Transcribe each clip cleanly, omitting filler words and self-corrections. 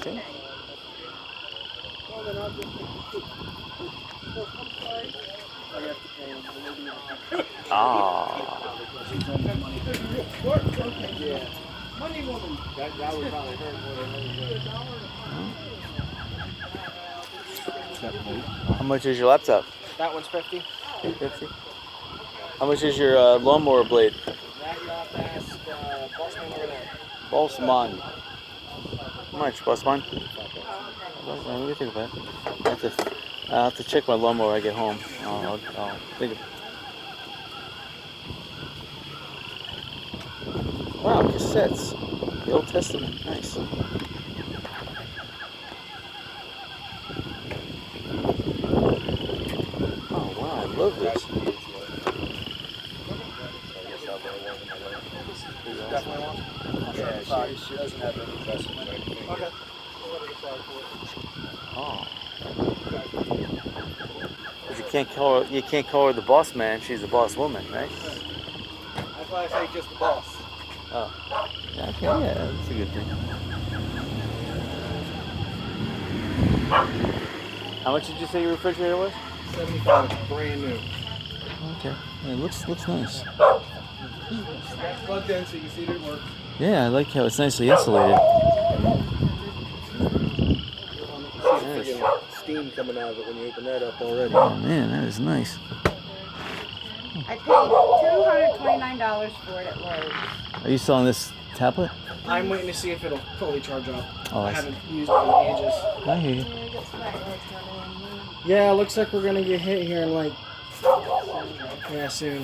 interesting. Ah. How much is your laptop? That one's 50. 50. How much is your lawnmower blade? That you have to ask Bossman over there. Bossman. How much, Bossman? Let me think about it. I'll have to check my lawnmower when I get home. I'll think of it. Wow, cassettes. The Old Testament. Nice. Oh, wow, I love this. Definitely one. Yeah, she doesn't have any investment or anything. Okay. Oh. But you can't call her the boss man. She's the boss woman, right? That's why I say just the boss. Oh. Okay, yeah, that's a good thing. How much did you say your refrigerator was? 75, brand new. Okay. Yeah, it looks nice. Plugged in so you can see that it works. Yeah, I like how it's nicely insulated. Nice. Steam coming out of it when you open that up already. Oh man, that is nice. I paid $229 for it at Lowe's. Are you selling this tablet? I'm waiting to see if it'll fully charge up. Oh, I haven't used it in ages. I hear you. Yeah, looks like we're gonna get hit here in like soon.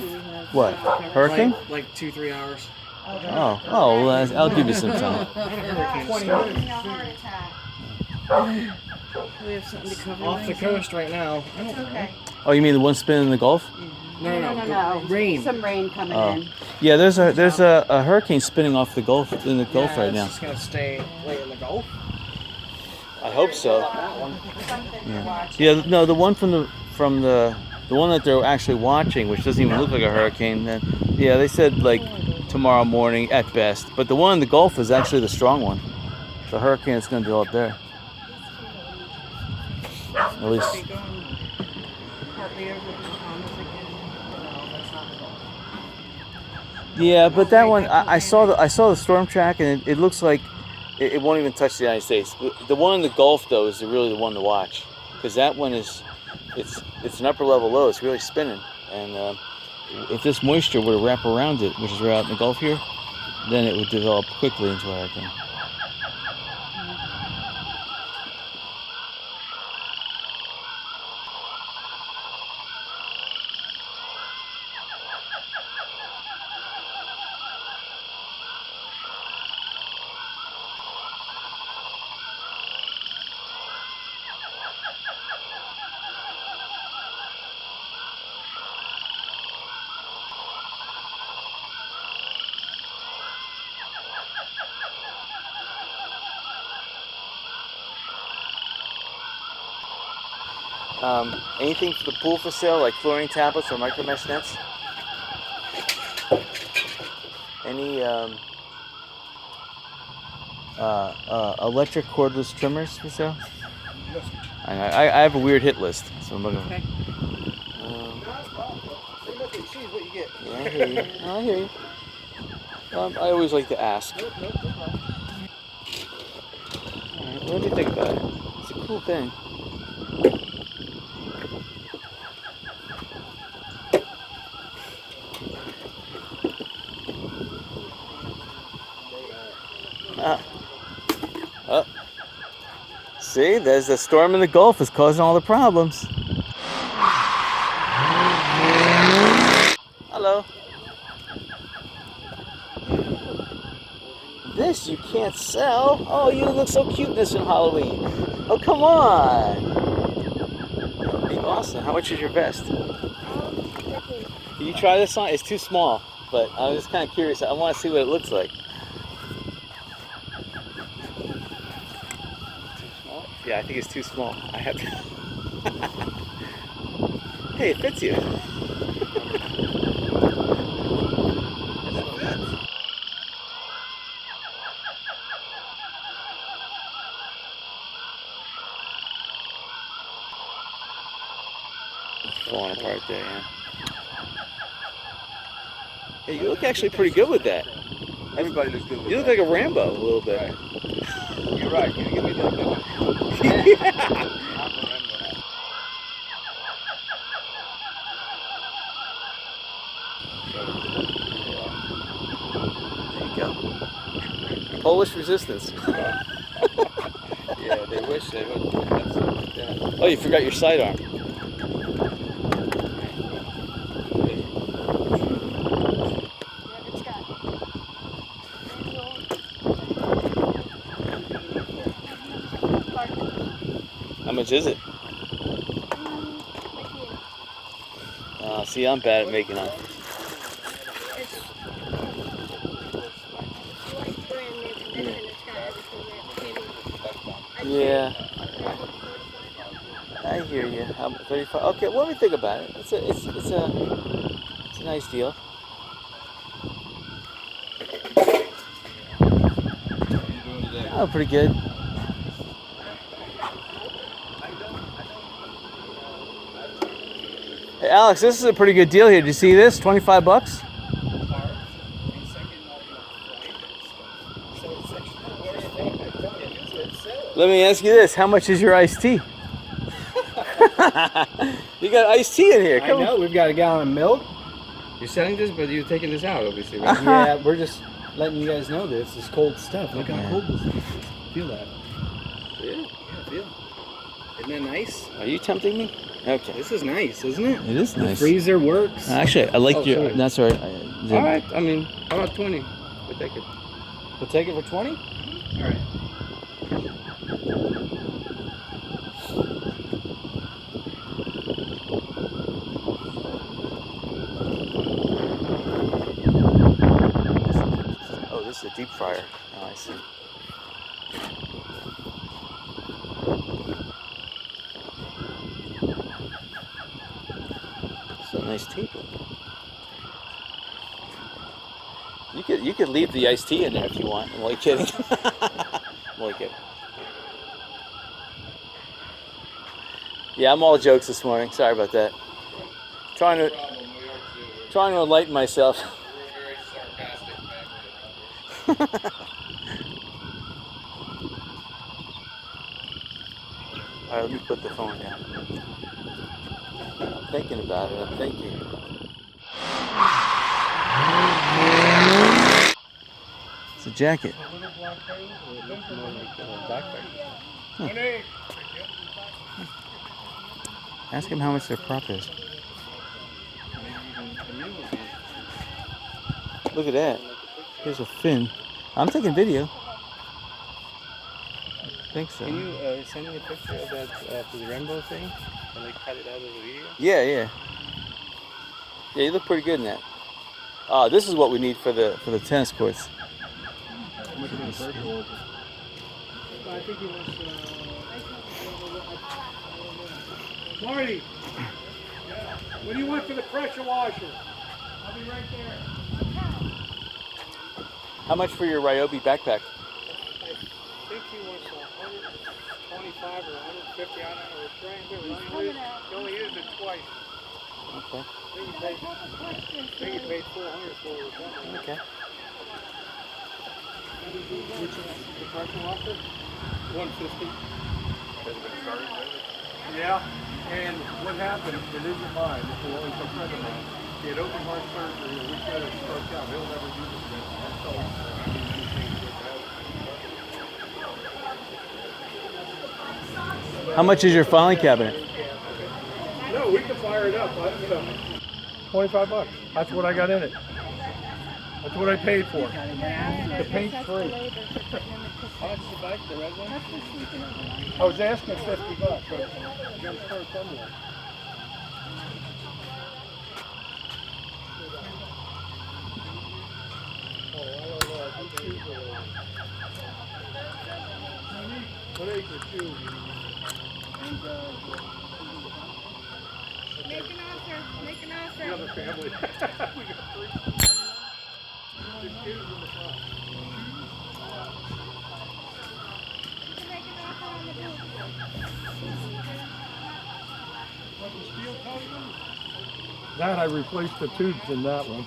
What? Hurricane? Like 2-3 hours. Oh, well, I'll give you some time. We have something to cover. Off the coast right now. Okay. Oh, you mean the one spinning in the Gulf? No. Rain. Some rain coming in. Yeah, there's a hurricane spinning off the Gulf right now. It's just gonna stay late in the Gulf. I hope so. That one. Yeah, no, the one from the one that they're actually watching, which doesn't even look like a hurricane. Then, yeah, they said like tomorrow morning at best. But the one in the Gulf is actually the strong one. The hurricane is going to go up there. At least. Yeah, but that one I saw the storm track, and it looks like it won't even touch the United States. The one in the Gulf though is really the one to watch, because that one it's an upper level low. It's really spinning, and if this moisture were to wrap around it, which is right out in the Gulf here, then it would develop quickly into a hurricane. Anything for the pool for sale, like fluorine tablets or micro mesh nets? Any electric cordless trimmers for sale? I have a weird hit list, so I'm looking. Okay. Yeah, I hear you. I hear you. I always like to ask. All right, what do you think about it? It's a cool thing. See, there's the storm in the Gulf is causing all the problems. Hello. This you can't sell. Oh, you look so cute in this in Halloween. Oh, come on. That would be awesome. How much is your vest? Can you try this on? It's too small, but I was just kind of curious. I want to see what it looks like. Yeah, I think it's too small. I have to. Hey, it fits you. It's falling apart there, yeah. Hey, you look actually pretty good with that. Everybody looks good with You look that. like a Rambo a little bit. Right. You're right. Can you give me that? There you go. Polish resistance. Yeah, they wish they would. That's, Oh, you forgot your sidearm. How much is it? See, I'm bad at making them. Yeah, I hear you. 35. Okay, well, let me think about it. It's a nice deal. Oh, pretty good. Hey, Alex, this is a pretty good deal here. Did you see this? 25 bucks? Let me ask you this. How much is your iced tea? You got iced tea in here. I know, we've got a gallon of milk. You're selling this, but you're taking this out, obviously, right? Uh-huh. Yeah, we're just letting you guys know this is cold stuff. Look how cold this is. Feel that. Yeah. Feel. Isn't that nice? Are you tempting me? Okay. This is nice, isn't it? It is The nice. freezer works. Actually, I like Oh, your. sorry. That's all right. All right, I mean, how about 20? We'll take it. We'll take it for 20? All right. Oh, this is a deep fryer. Oh, I see. It's a nice table. You could leave the iced tea in there if you want. I'm only kidding. I'm only kidding. Yeah, I'm all jokes this morning. Sorry about that. Trying to enlighten myself. All right, let me put the phone down. I'm thinking about it. I'm thinking. It's a jacket. Huh. Ask him how much their prop is. Look at that. Here's a fin. I'm taking video. I think so. Can you send me a picture of that the Rainbow thing? And like cut it out of the video? Yeah. Yeah, you look pretty good in that. This is what we need for the tennis courts. How much is the first one? I think it was, Marty, what do you want for the pressure washer? I'll be right there. How much for your Ryobi backpack? I think he wants 125 or 150, I don't know, it's right there. You only used it twice. Okay. I think he paid 400 for it or something. Okay. Which is the pressure washer? 150. Yeah, and what happened, it isn't mine, it's a friend of mine. He had open heart surgery, and we said it broke out, he'll never use it again. So, How much is your filing cabinet? no, we can fire it up, but, you know. 25 bucks, that's what I got in it. That's what I paid for. The paint's free. How much is the bike, the red one? I was asking 50 bucks, but you gotta start somewhere. Oh, I don't know, I think shoes are what age are shoes? Make an offer, make an offer. The other family. We got 3. There's shoes in the front. Make an offer on the booth. Want the steel toe? That I replaced the tubes in that one.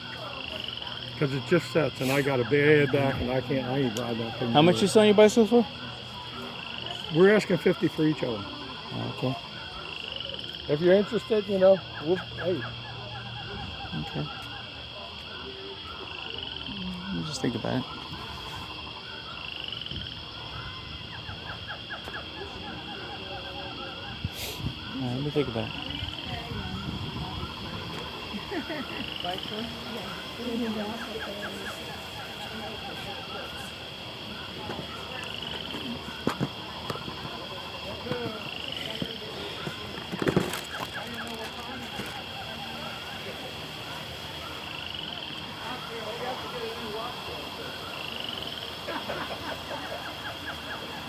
Because it just sets, and I got a bad back, and I ain't riding that thing. How much you selling your bicycles for? We're asking 50 for each of them. Okay. If you're interested, you know, hey. Okay. You just think about it. Let me think about it.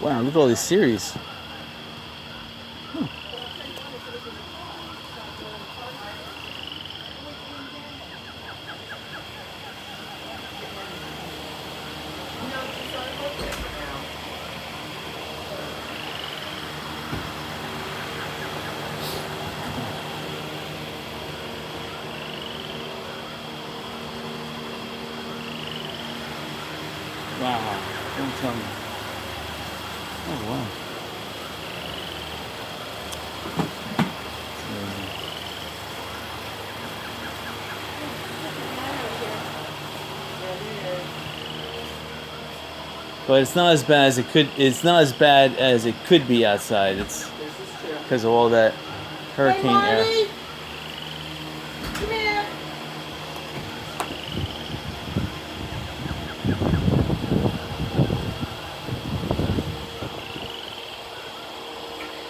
Wow, look at all these series. Wow, don't tell me. Oh, wow. But it's not as bad as it could. It's not as bad as it could be outside. It's because of all that hurricane air. Hey, come here.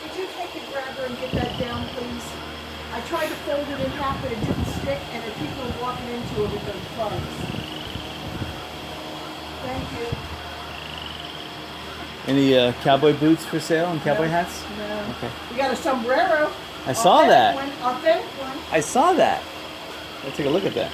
Could you take the grabber and get that down, please? I tried to fold it in half, but it didn't stick, and if people are walking into it with those bugs. Thank you. Any cowboy boots for sale and cowboy hats? No. Okay. We got a sombrero. I saw that. Authentic one. I saw that. Let's take a look at that.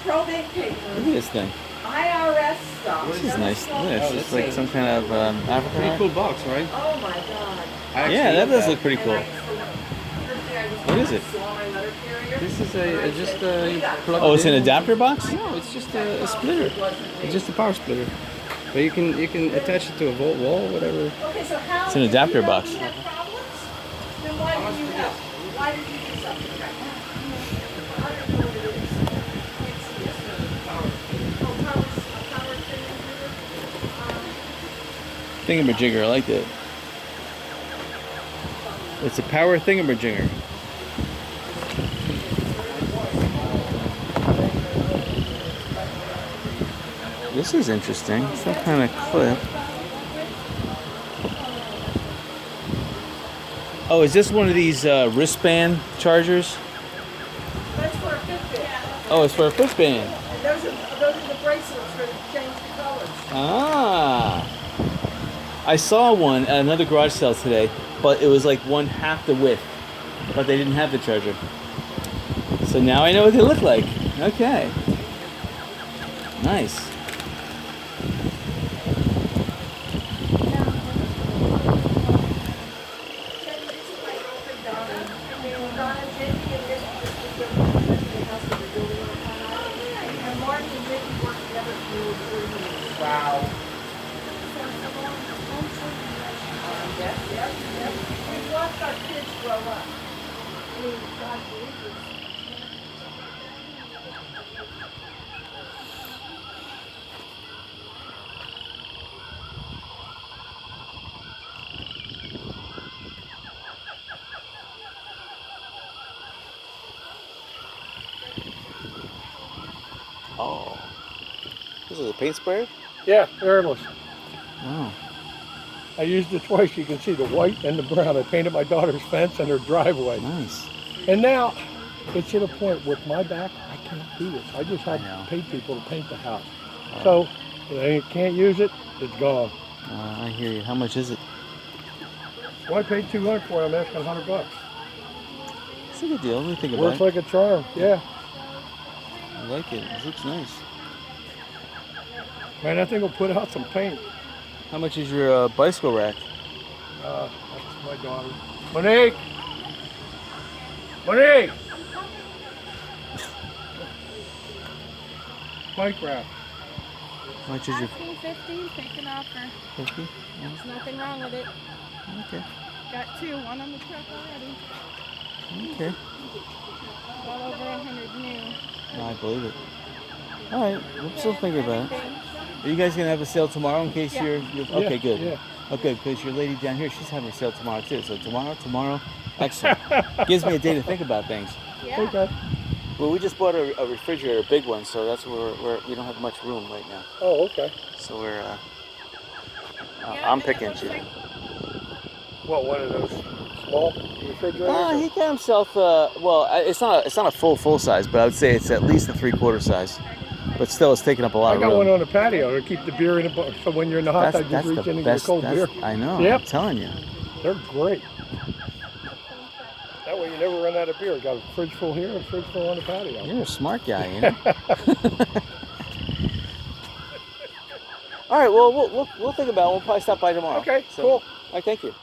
Probate Look at paper. this thing. IRS stuff. This is nice. Look, it's Oh, just that's like a some kind of African Pretty art. cool box, right? Oh my God. Yeah, that does look pretty cool. What is it? This is just you plug Oh, it it's an in. adapter box? No, it's just a splitter. It's just a power splitter. But you can attach it to a wall, whatever. Okay, so how? It's an adapter if you know box. we have problems, then why did you help? Why did you do something like that? I don't know what it is. Can't see it. Oh, power thing. Thingamajigger, I like that. It's a power thingamajigger. This is interesting. Some kind of clip. Oh, is this one of these wristband chargers? That's for a Fitbit. Oh, it's for a Fitband. And those are the bracelets that change the colors. Ah. I saw one at another garage sale today, but it was like one half the width, but they didn't have the charger. So now I know what they look like. Okay. Nice. Wow. Yes, yes, yes. We watched our kids grow up. I mean, God, Oh. This is a paint sprayer? Yeah, airless. Wow. I used it twice. You can see the white and the brown. I painted my daughter's fence and her driveway. Nice. And now it's at a point with my back, I can't do this. I just have I know. to pay people to paint the house. So if they can't use it, it's gone. I hear you. How much is it? Well, I paid $200 for it. I'm asking $100. It's a good deal. What do you think about Works it? like a charm. Yeah. I like it. It looks nice. Man, that thing will put out some paint. How much is your bicycle rack? That's my daughter. Monique! Monique! bike wrap. How much is your Asking 50, take an offer. 50? There's nothing wrong with it. Okay. Got 2, 1 on the truck already. Okay. Well over 100 new. No, I believe it. All right, we're still thinking about it. Are you guys gonna have a sale tomorrow in case you're okay? Good. Yeah. Okay, because your lady down here, she's having a sale tomorrow too. So tomorrow, excellent. Gives me a day to think about things. Yeah. Okay. Well, we just bought a refrigerator, a big one, so that's where we don't have much room right now. Oh, okay. So we're Yeah, I'm and it picking looks you. like- What, one of those small refrigerators? He got himself. Well, it's not a full size, but I would say it's at least a 3/4 size. But still, it's taking up a lot I of got room. one on the patio to keep the beer in the so when you're in the hot tub, just reach in and get a cold beer. I know. Yep. I'm telling you. They're great. That way you never run out of beer. Got a fridge full here, a fridge full on the patio. You're a smart guy, you know. All right. Well, we'll think about it. We'll probably stop by tomorrow. Okay, So, cool. All right. Thank you.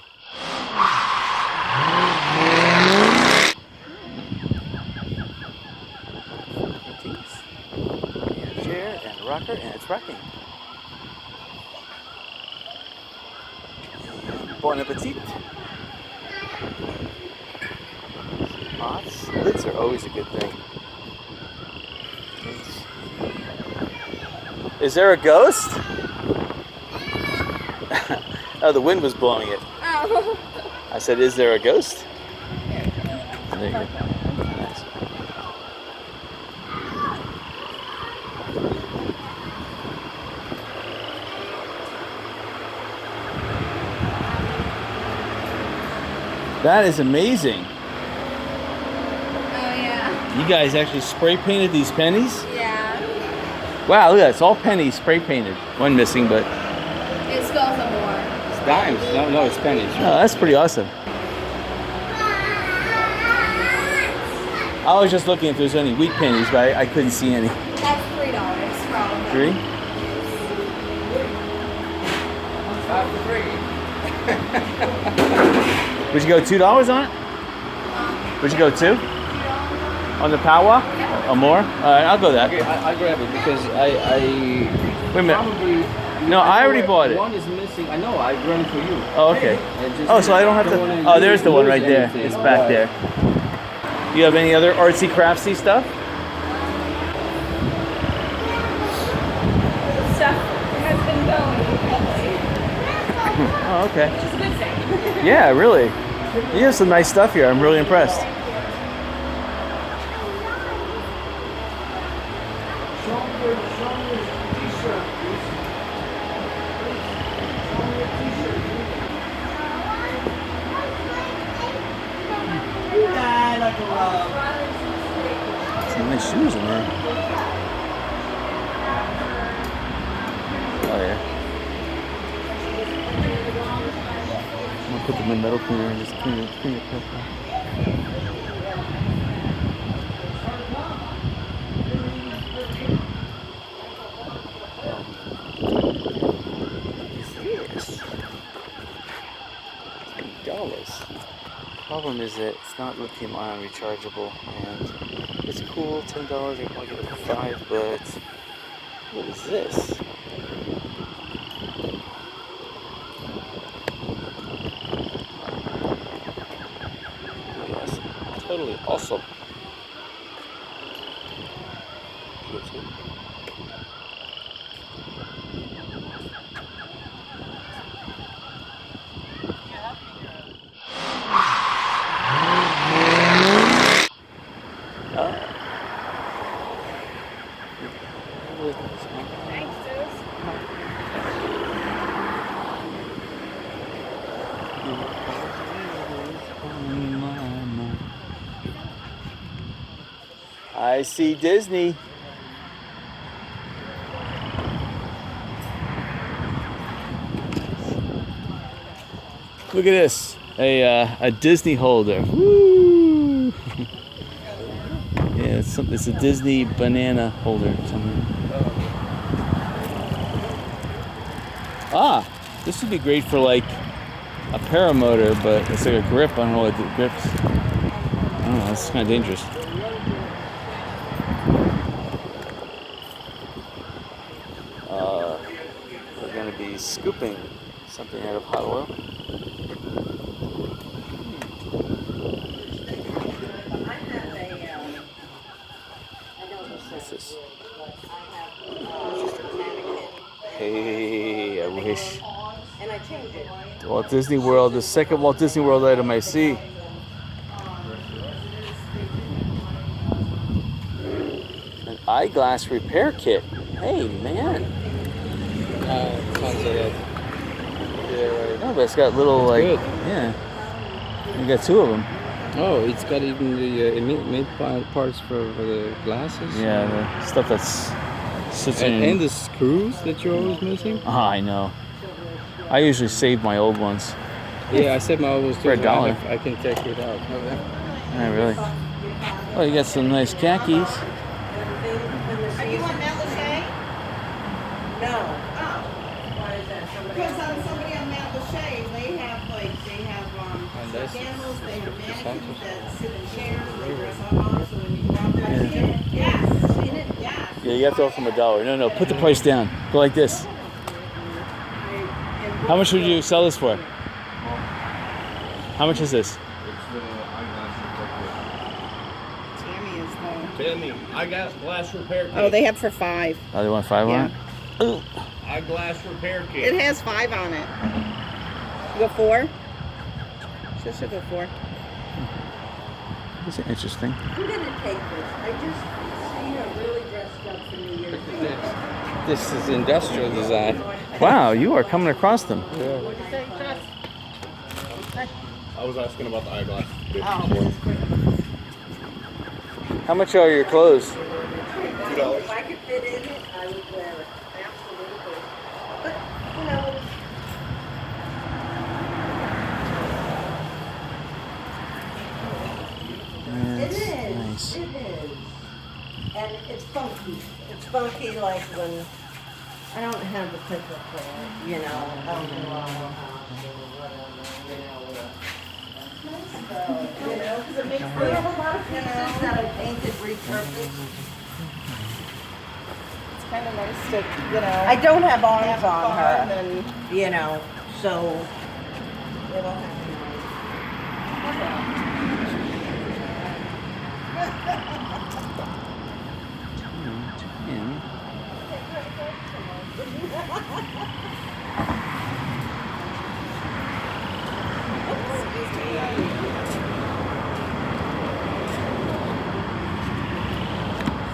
Chair and rocker, and it's rocking. Bon appetit. Pots, lids are always a good thing. Is there a ghost? Oh, the wind was blowing it. Oh. I said, is there a ghost? There you go. Nice. That is amazing. Oh, yeah. You guys actually spray painted these pennies? Yeah. Wow, look at that. It's all pennies spray painted. One missing, but. It spells some more. It's dimes. No, it's pennies. Oh, that's pretty awesome. I was just looking if there's any wheat pennies, but I couldn't see any. That's $3 for all of them. 3? 5 for 3. Would you go $2 on it? Would you go 2? On the power? Or more? Alright, I'll go that. Okay, I'll grab it because I Wait a minute. probably. No, I already bought it. One is missing. I know. I grabbed it for you. Oh, okay. Oh, so I don't have to. Oh, there's the one right there. It's back there. Do you have any other artsy craftsy stuff? Stuff has been going lately. Oh, okay. Which is a good thing. Yeah, really. You have some nice stuff here. I'm really impressed. Some nice shoes in there. Oh yeah. I'm gonna put them in metal cleaner and just clean it quick. Yes. $10. Problem is that it's not lithium ion rechargeable, and it's cool. $10, you probably get it for 5, but what is this? Yes, totally awesome. You too? Thanks, sis. I see Disney. Look at this, a Disney holder. Woo! Yeah, it's a Disney banana holder. Ah, this would be great for like a paramotor, but it's like a grip. I don't know what the grips. I don't know. It's kind of dangerous. scooping something out of hot oil. What's this? Hey, I wish. And I changed it. Walt Disney World, the second Walt Disney World item I see. An eyeglass repair kit. Hey, man. Sounds like yeah, right. No, but it's got little, like, good. yeah. You got two of them. Oh, it's got even the made parts for the glasses. Yeah, the stuff that's sits in. And the screws that you're always missing. I know. I usually save my old ones. Yeah, I said my old ones too. For so $1. I can take it out. Yeah, really. Oh, you got some nice khakis. Are you on Mount Lachey? No. Oh. Why is that? Because somebody on Mount Lachey, they have that's- candles, they have mannequins that sit in chairs, they dress up on, so when you go out there, yes, seen it, yes. Yeah, you have to offer them $1. No, put the price down. Go like this. How much would you sell this for? How much is this? Tammy is though. Tammy, eyeglass repair kit. Oh, they have for $5. Oh, they want 5 on it? Ooh. Eyeglass repair kit. It has 5 on it. You go 4? Should go 4. This is interesting. I'm gonna take this. I just see her really dressed up for New Year's Eve. This is industrial design. Wow, you are coming across them. Yeah. What'd you say, Josh? I was asking about the eyeglass. Oh. How much are your clothes? $2. If I could fit in it, I would wear it. Absolutely. But, you know, it is. Nice. It is. And it's funky. It's funky like when I don't have the picture for it, you know. I don't know whatever, you know, because it makes me have a lot of pieces that I painted, repurposed. It's kind of nice to, you know. I don't have arms on fun her, and you know, so it'll have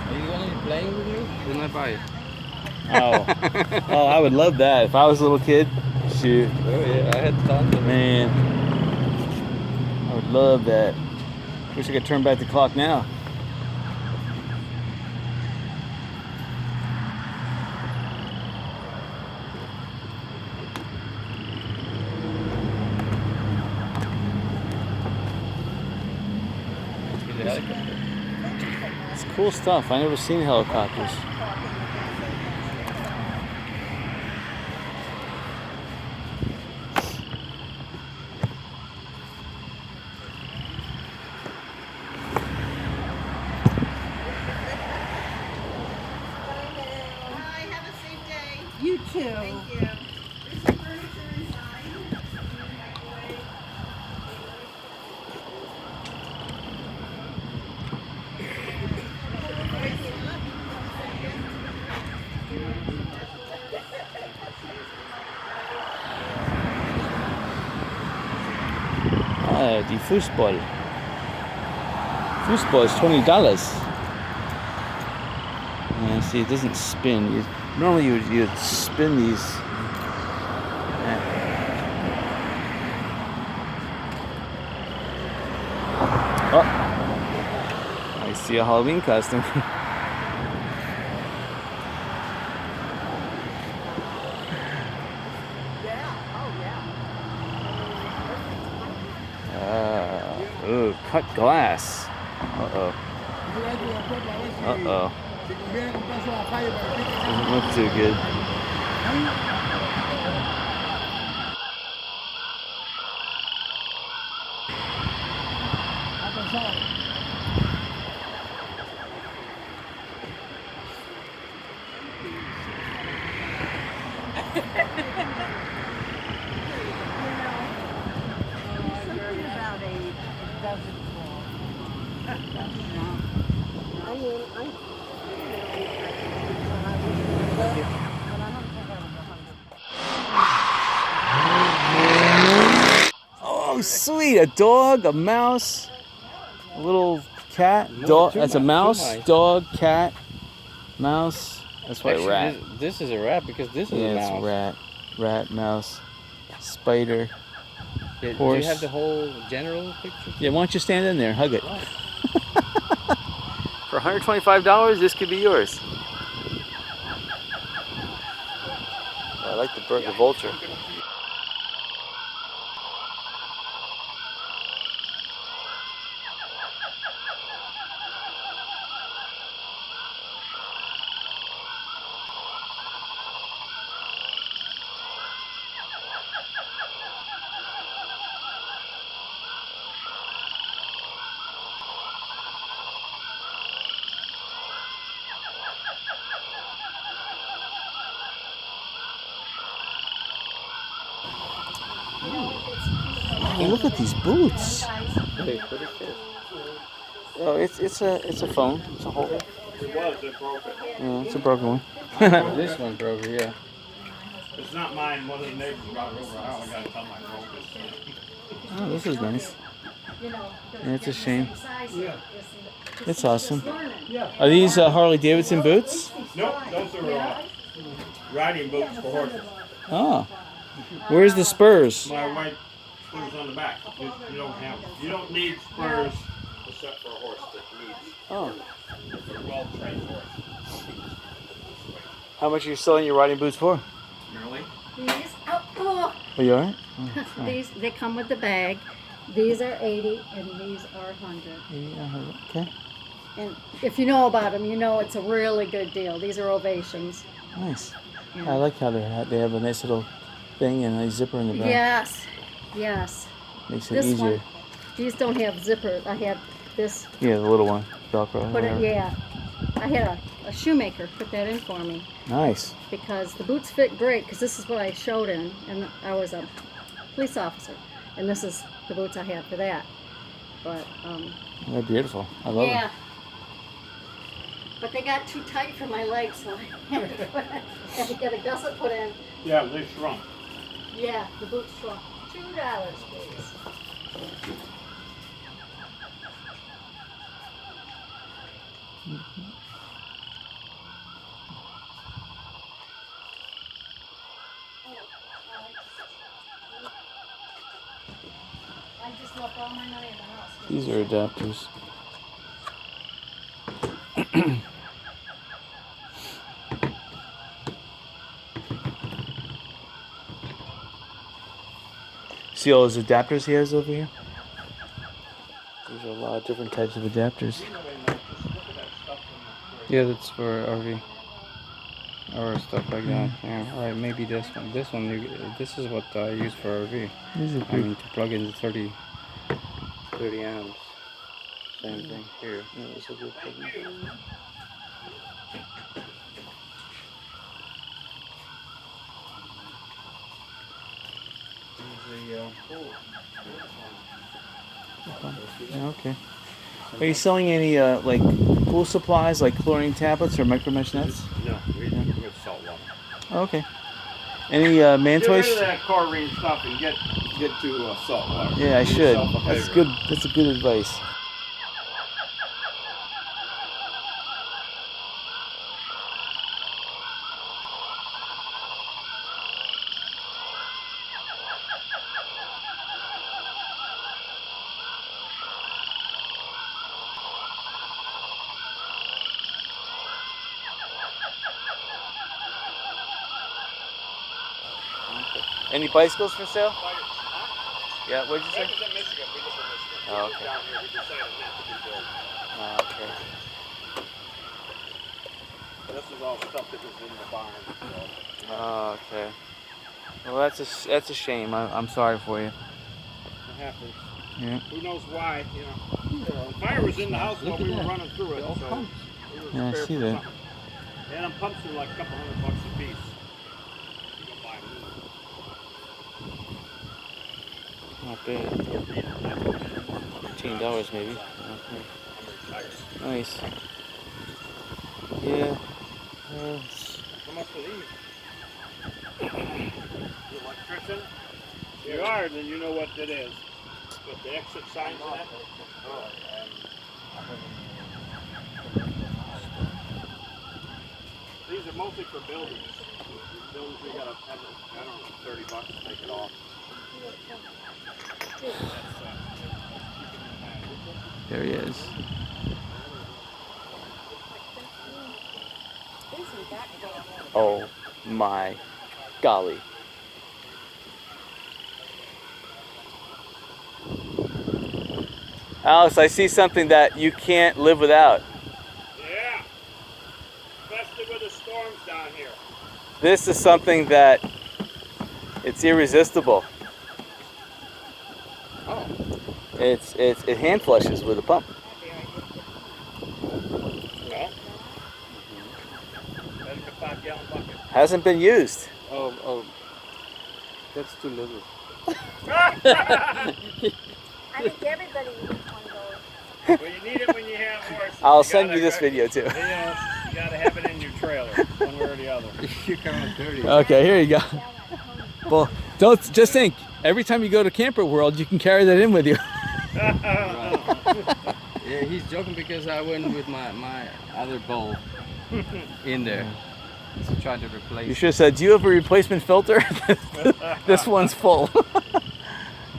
Are you gonna be playing with me? Then I buy it. Oh, I would love that. If I was a little kid, shoot. Oh yeah, I had tons of it. Man, I would love that. Wish I could turn back the clock now. It's cool stuff. I never seen helicopters. Bye, have a safe day. you too. Thank you. There's some furniture inside. Microwave. Die foosball. Foosball is $20. Yeah, see, it doesn't spin. Normally you'd spin these. Oh, I see a Halloween costume. Ooh, cut glass. Uh-oh. Uh-oh. Doesn't look too good. Oh, sweet! A dog, a mouse, a little cat, dog. That's a mouse, dog, cat, mouse. That's why Actually, rat. This is a rat because this is Yeah, a it's mouse. rat, mouse, spider, Do you horse. have the whole general picture? Yeah, why don't you stand in there and hug it? For $125, this could be yours. Oh, I like the bird, the vulture. Oh, look at these boots. Wait, what is this? Oh, it's a phone. It's a whole. It was, it broke it. Yeah, it's a broken one. This one broke, yeah. It's not mine, one of the neighbors brought it over. I only got to tell my broke it. Oh, this is nice. Yeah, it's a shame. Yeah. It's awesome. Yeah. Are these Harley Davidson boots? Nope, those are riding boots for horses. Oh. Where's the spurs? My wife spurs on the back. You don't need spurs except for a horse that needs. Oh. It's a well-trained horse. How much are you selling your riding boots for? Really? These, oh, Are you alright? these, they come with the bag. These are 80 and these are 100. Yeah, okay. And if you know about them, you know it's a really good deal. These are ovations. Nice. Yeah. I like how they have a nice little thing and a zipper in the back. Yes, yes. Makes it This easier. one, these don't have zippers. I have this. Yeah, the little one. Velcro. Put it, whatever. yeah. I had a shoemaker put that in for me Nice. because the boots fit great. Because this is what I showed in, and I was a police officer, and this is the boots I had for that. But They're beautiful. I love yeah. them. But they got too tight for my legs, so I had to get a gusset put in. Yeah, they shrunk. Yeah, the boots shrunk. $2, please. I just left all my money in the house. These are adapters. See all those adapters he has over here? There's a lot of different types of adapters. Yeah, that's for RV. Or stuff like that. Yeah. Alright, maybe this one. This is what I use for RV. These are I good. mean, to plug in the 30 amps. Same thing here. Yeah, those are good. Yeah, okay. Are you selling any like pool supplies, like chlorine tablets or micro mesh nets? No, we have salt water. Oh, okay. Any man Get rid of toys? that chlorine stuff and get to salt water. Yeah, I Do should. yourself a That's favor. good. That's a good advice. Any bicycles for sale? Yeah, what'd you say? That was in Michigan. We live in Michigan. Oh, We lived okay. down here. We decided not to be built. Oh, okay. This is all stuff that was in the barn. So Oh, okay. Well, that's a shame. I'm sorry for you. it happens. Yeah. Who knows why? The fire was in the house while we were running through it. So we were Yeah, I prepared see for that. something. And them pumps are like a couple $100 a piece. You can buy them. Not bad. $15 maybe. Okay. Nice. Yeah. How much for these? You electrician? If you are, then you know what it is. With the exit signs in it? These are mostly for buildings. Buildings we gotta have, I don't know, $30 to take it off. There he is. Oh my golly. Alex, I see something that you can't live without. Yeah. Especially with the storms down here. This is something that it's irresistible. Oh. It hand flushes with a pump. Well. That's a 5-gallon bucket. Hasn't been used. Oh, that's too little. I think everybody needs one of those. Well, you need it when you have horses. I'll send you this video too. You know, you gotta have it in your trailer, one way or the other. You come with 30. Okay, here you go. Well, don't just think. Every time you go to Camper World, you can carry that in with you. Yeah, he's joking because I went with my other bowl in there to try to replace. You should have said, "Do you have a replacement filter?" This one's full.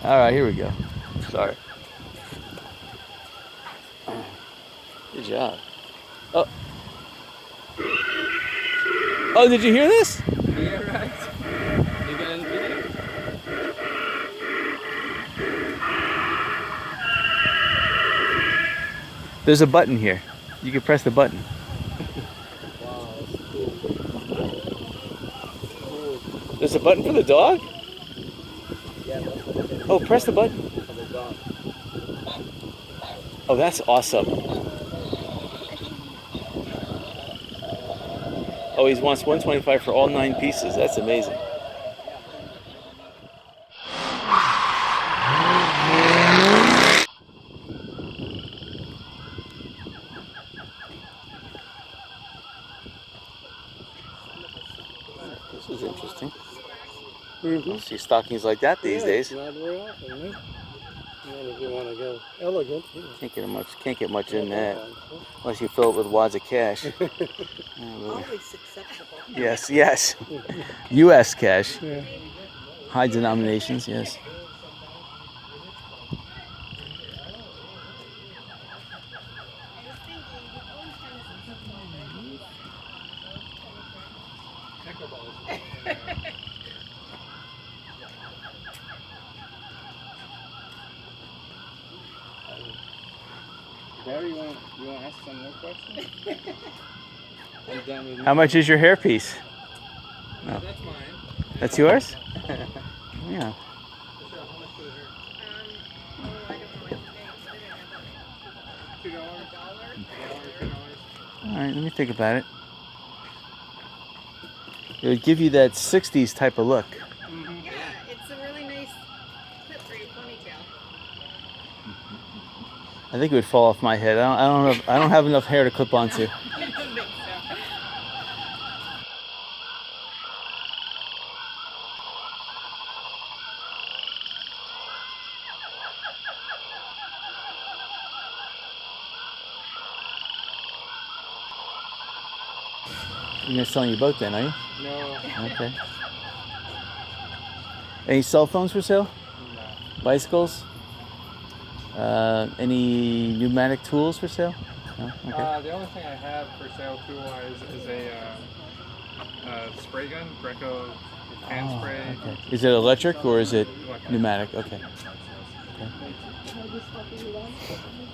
All right, here we go. Sorry. Good job. Oh. Oh, did you hear this? Yeah, right. You got any video? There's a button here. You can press the button. There's a button for the dog? Oh, press the button. Oh, that's awesome. Oh, he wants 125 for all 9 pieces. That's amazing. This is interesting. You don't see stockings like that these days. Not very often, no? Not if you want to go elegant. Can't get much in that unless you fill it with wads of cash. Always acceptable. Yes, yes. U.S. cash. Yeah. High denominations, yes. Barry, you want to ask some more questions? I'm done with How much is your hairpiece? No. That's mine. That's yours? Yeah. $2. All right, let me think about it. It would give you that 60s type of look. Yeah, it's a really nice clip for your ponytail. I think it would fall off my head. I don't have enough hair to clip onto. I don't think so. You're not selling your boat then, are you? No. Okay. Any cell phones for sale? No. Bicycles? Any pneumatic tools for sale? No? Okay. The only thing I have for sale tool-wise is a spray gun, Greco hand spray. Okay. Is it electric or is it Electric. pneumatic? Okay.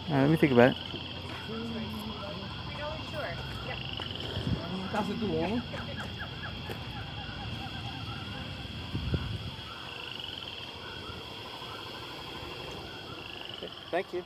All right, let me think about it. Sure. Yeah. Thank you.